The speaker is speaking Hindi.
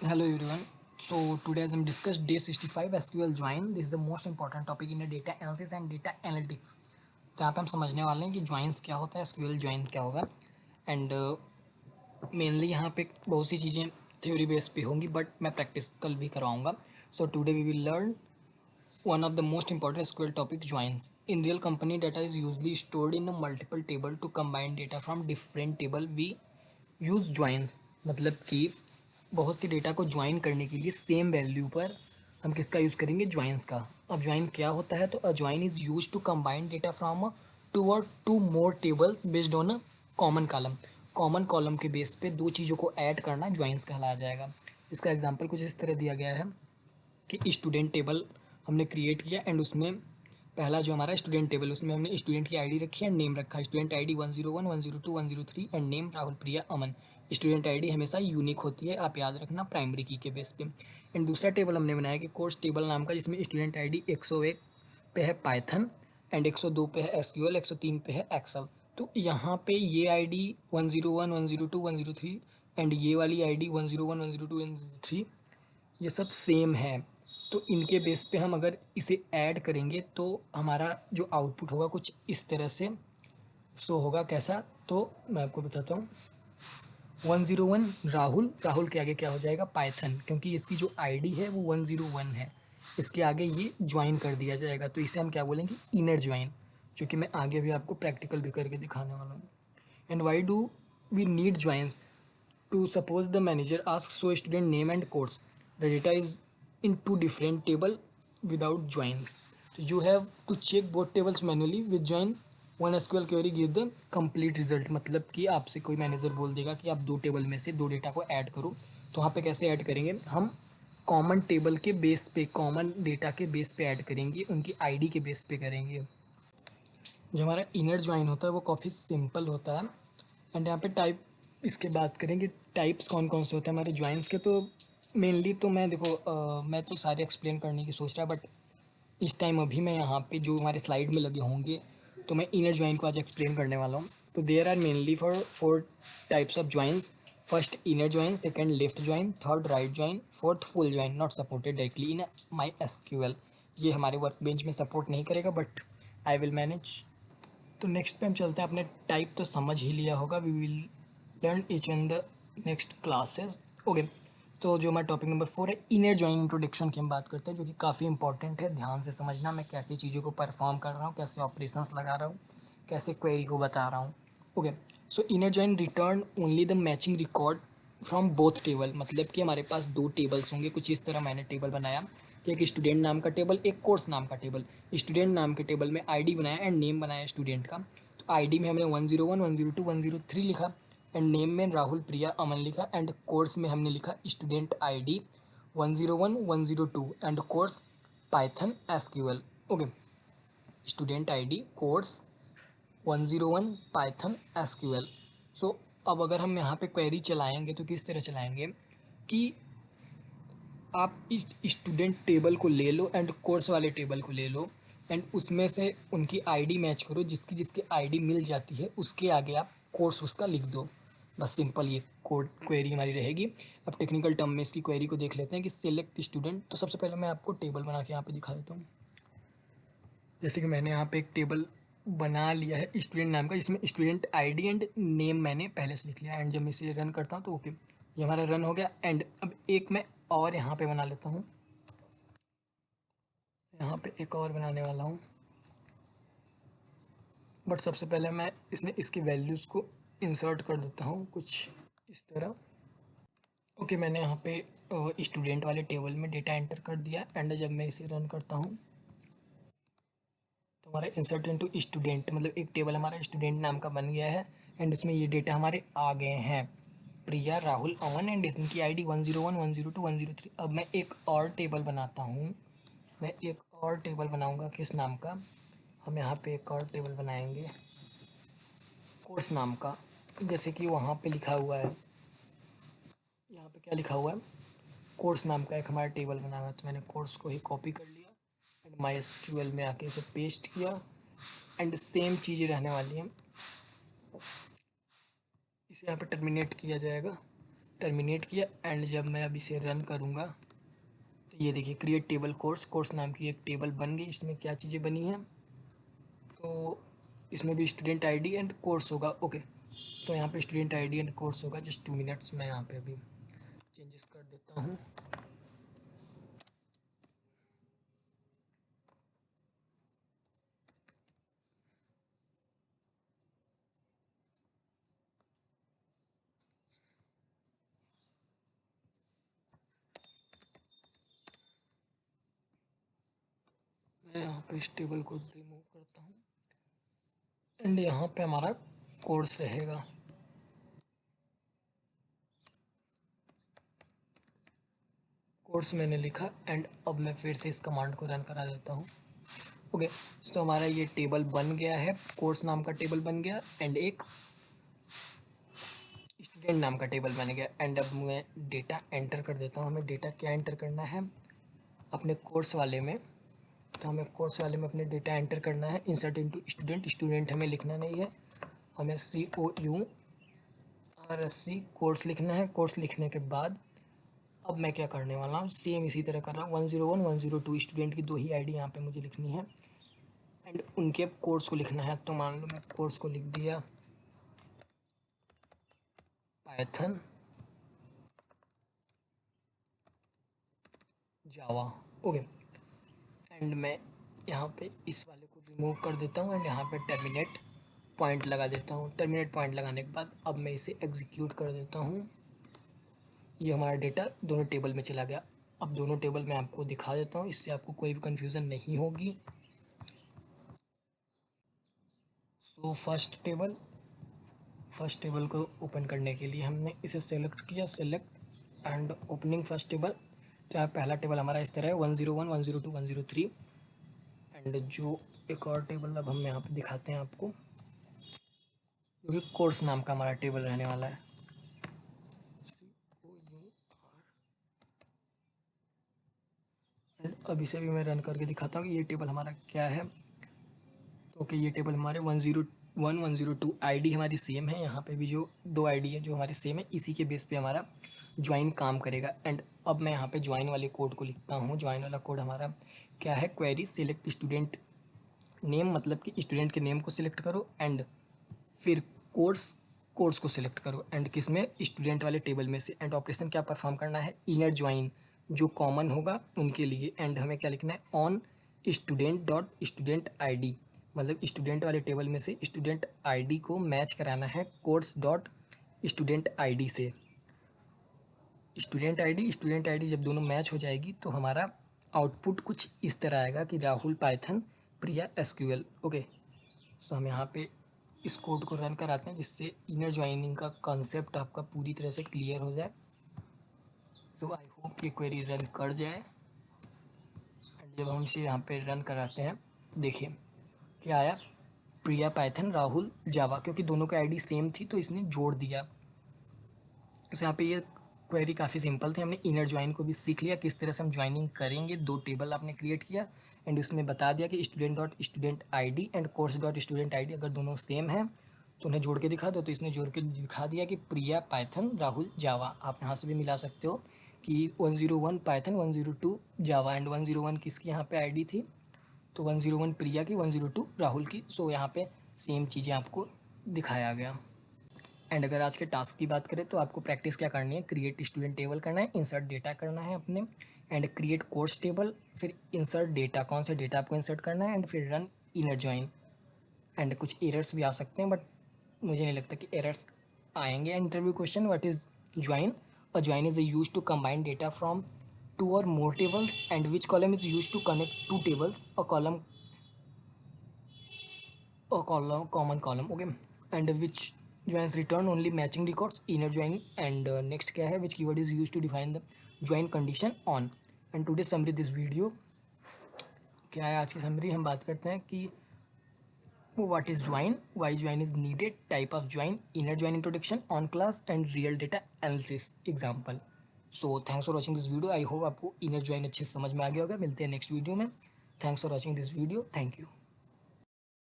Hello everyone. So today as we discussed day 65 SQL join. This is the most important topic in a data analysis and data analytics. तो यहाँ पे हम समझने वाले हैं कि ज्वाइंस क्या होता है, SQL ज्वाइन क्या होगा एंड मेनली यहाँ पे बहुत सी चीज़ें थ्योरी बेस पे होंगी बट मैं प्रैक्टिस कल भी करवाऊँगा. So today we will learn one of the most important SQL topic joins. In real company data is usually stored in a multiple table to combine data from different table. We use joins मतलब कि बहुत सी डेटा को ज्वाइन करने के लिए सेम वैल्यू पर हम किसका यूज़ करेंगे, ज्वाइंस का. अब ज्वाइन क्या होता है, तो a join is use to combine data from two और two more tables based on a common column. Common column के बेस पे दो चीज़ों को ऐड करना ज्वाइंस कहलाया जाएगा. इसका एग्जांपल कुछ इस तरह दिया गया है कि स्टूडेंट टेबल हमने क्रिएट किया एंड उसमें पहला जो हमारा स्टूडेंट टेबल, उसमें हमने स्टूडेंट की आईडी रखी एंड नेम रखा. Student ID 101 102 103 and name Rahul Priya Aman. Student ID हमेशा यूनिक होती है, आप याद रखना, प्राइमरी की के बेस पे. एंड दूसरा टेबल हमने बनाया कि कोर्स टेबल नाम का, जिसमें स्टूडेंट आईडी 101 पे है पाइथन एंड 102 पे है एसक्यूएल, 103 पे है एक्सेल. तो यहाँ पे ये आईडी 101 102 103 एंड ये वाली आईडी 101 102 103 ये सब सेम है. तो इनके बेस पे हम अगर इसे ऐड करेंगे तो हमारा जो आउटपुट होगा कुछ इस तरह से शो होगा. कैसा, तो मैं आपको बताता हूँ. 101 राहुल, राहुल के आगे क्या हो जाएगा, पाइथन, क्योंकि इसकी जो आईडी है वो 101 है. इसके आगे ये ज्वाइन कर दिया जाएगा, तो इसे हम क्या बोलेंगे, इनर ज्वाइन, जो कि मैं आगे भी आपको प्रैक्टिकल भी करके दिखाने वाला हूँ. And why do we need joins? To suppose the manager asks so student name and course, the data is in two different table without joins. So you have to check both tables manually with join. One SQL query give the complete result. मतलब कि आपसे कोई मैनेजर बोल देगा कि आप दो टेबल में से दो डेटा को ऐड करो. तो वहाँ पे कैसे ऐड करेंगे हम, कॉमन टेबल के बेस पे, कॉमन डेटा के बेस पे ऐड करेंगे, उनकी आईडी के बेस पे करेंगे. जो हमारा इनर ज्वाइन होता है वो काफ़ी सिंपल होता है. एंड यहाँ पे टाइप इसके बात करेंगे, टाइप्स कौन कौन से होते हैं हमारे ज्वाइंस के. तो मेनली तो मैं देखो मैं तो सारे एक्सप्लेन करने की सोच रहा, बट इस टाइम अभी मैं यहाँ पे जो हमारे स्लाइड में लगे होंगे तो मैं इनर ज्वाइन को आज एक्सप्लेन करने वाला हूँ. तो there are mainly for four types of joins. First inner join, second left join, third right join, fourth full join not supported directly in MySQL. ये हमारे वर्क बेंच में सपोर्ट नहीं करेगा बट आई विल मैनेज. तो नेक्स्ट पे हम चलते हैं. आपने टाइप तो समझ ही लिया होगा. We will learn each in the next classes. Okay, तो जो हमारा टॉपिक नंबर 4 है, इनर ज्वाइन इंट्रोडक्शन की हम बात करते हैं, जो कि काफ़ी इंपॉर्टेंट है. ध्यान से समझना, मैं कैसी चीज़ों को परफॉर्म कर रहा हूँ, कैसे ऑपरेशंस लगा रहा हूँ, कैसे क्वेरी को बता रहा हूँ. Okay, so inner join return only the matching record from both table. मतलब कि हमारे पास दो टेबल्स होंगे. कुछ इस तरह मैंने टेबल बनाया कि एक स्टूडेंट नाम का टेबल, एक कोर्स नाम का टेबल. स्टूडेंट नाम के टेबल में आईडी बनाया एंड नेम बनाया स्टूडेंट का. तो आईडी में हमने 101 102 103 लिखा एंड नेम में राहुल प्रिया अमन लिखा एंड कोर्स में हमने लिखा student ID 101 102 and course Python SQL. Okay, student ID course 101 Python SQL. So अब अगर हम यहाँ पे क्वेरी चलाएंगे तो किस तरह चलाएंगे कि आप इस स्टूडेंट टेबल को ले लो एंड कोर्स वाले टेबल को ले लो एंड उसमें से उनकी आईडी मैच करो. जिसकी जिसकी आईडी मिल जाती है उसके आगे आप कोर्स उसका लिख दो. बस सिंपल ये कोड क्वेरी हमारी रहेगी. अब टेक्निकल टर्म में इसकी क्वेरी को देख लेते हैं कि सिलेक्ट स्टूडेंट. तो सबसे पहले मैं आपको टेबल बना के यहाँ पे दिखा देता हूँ. जैसे कि मैंने यहाँ पे एक टेबल बना लिया है स्टूडेंट नाम का, जिसमें स्टूडेंट आईडी एंड नेम मैंने पहले से लिख लिया. एंड जब मैं इसे रन करता हूँ तो ओके, ये हमारा रन हो गया. एंड अब एक मैं और यहाँ पे बना लेता हूँ. यहाँ पे एक और बनाने वाला हूँ, बट सबसे पहले मैं इसमें इसकी वैल्यूज़ को इंसर्ट कर देता हूँ कुछ इस तरह. ओके, मैंने यहाँ पे स्टूडेंट वाले टेबल में डेटा एंटर कर दिया. एंड जब मैं इसे रन करता हूँ तो हमारा इंसर्ट इनटू स्टूडेंट, मतलब एक टेबल हमारा स्टूडेंट नाम का बन गया है एंड उसमें ये डेटा हमारे आ गए हैं, प्रिया राहुल अमन एंड इनकी आईडी 101 102 103. अब मैं एक और टेबल बनाता हूँ. मैं एक और टेबल बनाऊँगा किस नाम का, हम यहाँ पे एक और टेबल बनाएंगे कोर्स नाम का. जैसे कि वहाँ पे लिखा हुआ है, यहाँ पे क्या लिखा हुआ है, कोर्स नाम का एक हमारा टेबल बना हुआ है. तो मैंने कोर्स को ही कॉपी कर लिया एंड माई एसक्यूएल में आके इसे पेस्ट किया एंड सेम चीज़ें रहने वाली हैं. इसे यहाँ पे टर्मिनेट किया जाएगा टर्मिनेट किया एंड जब मैं अब इसे रन करूँगा तो ये देखिए क्रिएट टेबल कोर्स नाम की एक टेबल बन गई। इसमें क्या चीज़ें बनी हैं, तो इसमें भी स्टूडेंट आईडी एंड कोर्स होगा। ओके, तो यहाँ पे स्टूडेंट आईडी एंड कोर्स होगा। जस्ट 2 मिनट्स मैं यहाँ पे अभी चेंजेस कर देता हूँ। मैं यहाँ पे इस टेबल को रिमूव करता हूँ एंड यहाँ पे हमारा कोर्स रहेगा। कोर्स मैंने लिखा एंड अब मैं फिर से इस कमांड को रन करा देता हूँ। ओके, तो हमारा ये टेबल बन गया है, कोर्स नाम का टेबल बन गया एंड एक स्टूडेंट नाम का टेबल बन गया। एंड अब मैं डेटा एंटर कर देता हूँ। हमें डेटा क्या एंटर करना है अपने कोर्स वाले में, तो हमें कोर्स वाले में अपने डेटा एंटर करना है। इंसर्ट इनटू स्टूडेंट, स्टूडेंट हमें लिखना नहीं है, हमें COURSC कोर्स लिखना है। कोर्स लिखने के बाद अब मैं क्या करने वाला हूँ, सेम इसी तरह कर रहा हूँ। 101 102 स्टूडेंट की 2 ही आईडी यहाँ पे मुझे लिखनी है एंड उनके कोर्स को लिखना है। तो मान लो मैं कोर्स को लिख दिया पाइथन जावा। ओके, एंड मैं यहाँ पे इस वाले को रिमूव कर देता हूँ एंड यहाँ पे टर्मिनेट पॉइंट लगा देता हूँ। टर्मिनेट पॉइंट लगाने के बाद अब मैं इसे एग्जीक्यूट कर देता हूँ। ये हमारा डेटा दोनों टेबल में चला गया। अब दोनों टेबल मैं आपको दिखा देता हूँ, इससे आपको कोई भी कन्फ्यूज़न नहीं होगी। सो फर्स्ट टेबल को ओपन करने के लिए हमने इसे सेलेक्ट किया, select and opening first table. तो यहाँ पहला टेबल हमारा इस तरह है 101 102 103 एंड जो एक और टेबल अब हम यहाँ पे दिखाते हैं आपको, जो कि कोर्स नाम का हमारा टेबल रहने वाला है। एंड अब इसे भी मैं रन करके दिखाता हूँ कि ये टेबल हमारा क्या है। तो ओके, ये टेबल हमारे 101 102 आईडी हमारी सेम है। यहाँ पे भी जो 2 आईडी है जो हमारी सेम है, इसी के बेस पे हमारा ज्वाइन काम करेगा। एंड अब मैं यहाँ पे ज्वाइन वाले कोड को लिखता हूँ। ज्वाइन वाला कोड हमारा क्या है, क्वेरी सिलेक्ट स्टूडेंट नेम, मतलब कि स्टूडेंट के नेम को सिलेक्ट करो एंड फिर कोर्स को सिलेक्ट करो एंड किस में, स्टूडेंट वाले टेबल में से। एंड ऑपरेशन क्या परफॉर्म करना है, इनर ज्वाइन जो कॉमन होगा उनके लिए। एंड हमें क्या लिखना है, on student dot student ID, मतलब स्टूडेंट वाले टेबल में से स्टूडेंट आईडी को मैच कराना है कोर्स डॉट स्टूडेंट आईडी से। स्टूडेंट आईडी जब दोनों मैच हो जाएगी तो हमारा आउटपुट कुछ इस तरह आएगा कि राहुल पाइथन प्रिया एसक्यूएल। ओके, सो हम यहाँ पे इस कोड को रन कराते हैं जिससे इनर ज्वाइनिंग का कॉन्सेप्ट आपका पूरी तरह से क्लियर हो जाए। सो आई होप ये क्वेरी रन कर जाए। एंड जब हम इसे यहाँ पे रन कराते हैं तो देखिए क्या आया, प्रिया पाइथन राहुल जावा, क्योंकि दोनों की आईडी सेम थी तो इसने जोड़ दिया। तो यहाँ पे ये क्वेरी काफ़ी सिंपल थी। हमने इनर ज्वाइन को भी सीख लिया किस तरह से हम ज्वाइनिंग करेंगे। 2 टेबल आपने क्रिएट किया एंड उसमें बता दिया कि student dot student ID and course dot student ID अगर दोनों सेम हैं तो उन्हें जोड़ के दिखा दो। तो इसने जोड़ के दिखा दिया कि प्रिया पाइथन राहुल जावा। आप यहाँ से भी मिला सकते हो कि 101 पाइथन 102 जावा एंड 101 किसकी यहाँ पे आईडी थी, तो 101 प्रिया की 102 राहुल की। सो यहाँ पे सेम चीज़ें आपको दिखाया गया। एंड अगर आज के टास्क की बात करें तो आपको प्रैक्टिस क्या करनी है, क्रिएट स्टूडेंट टेबल करना है, इंसर्ट डेटा करना है अपने एंड क्रिएट कोर्स टेबल, फिर इंसर्ट डेटा, कौन सा डेटा आपको इंसर्ट करना है एंड फिर रन इनर ज्वाइन। एंड कुछ एरर्स भी आ सकते हैं बट मुझे नहीं लगता कि एरर्स आएंगे। Interview question, what is join? A join is use to combine data from 2 or more tables and which column is used to connect 2 tables, a common column. Okay, and which joins return only matching records, inner join. And next क्या है, which keyword is used to define the join condition on. and today's summary this video क्या है, आज की समरी हम बात करते हैं कि what is join, why join is needed, type of join, inner join introduction, on class and real data analysis example. So thanks for watching this video. I hope आपको inner join अच्छे से समझ में आ गया होगा। मिलते हैं नेक्स्ट वीडियो में। Thanks for watching this video, thank you.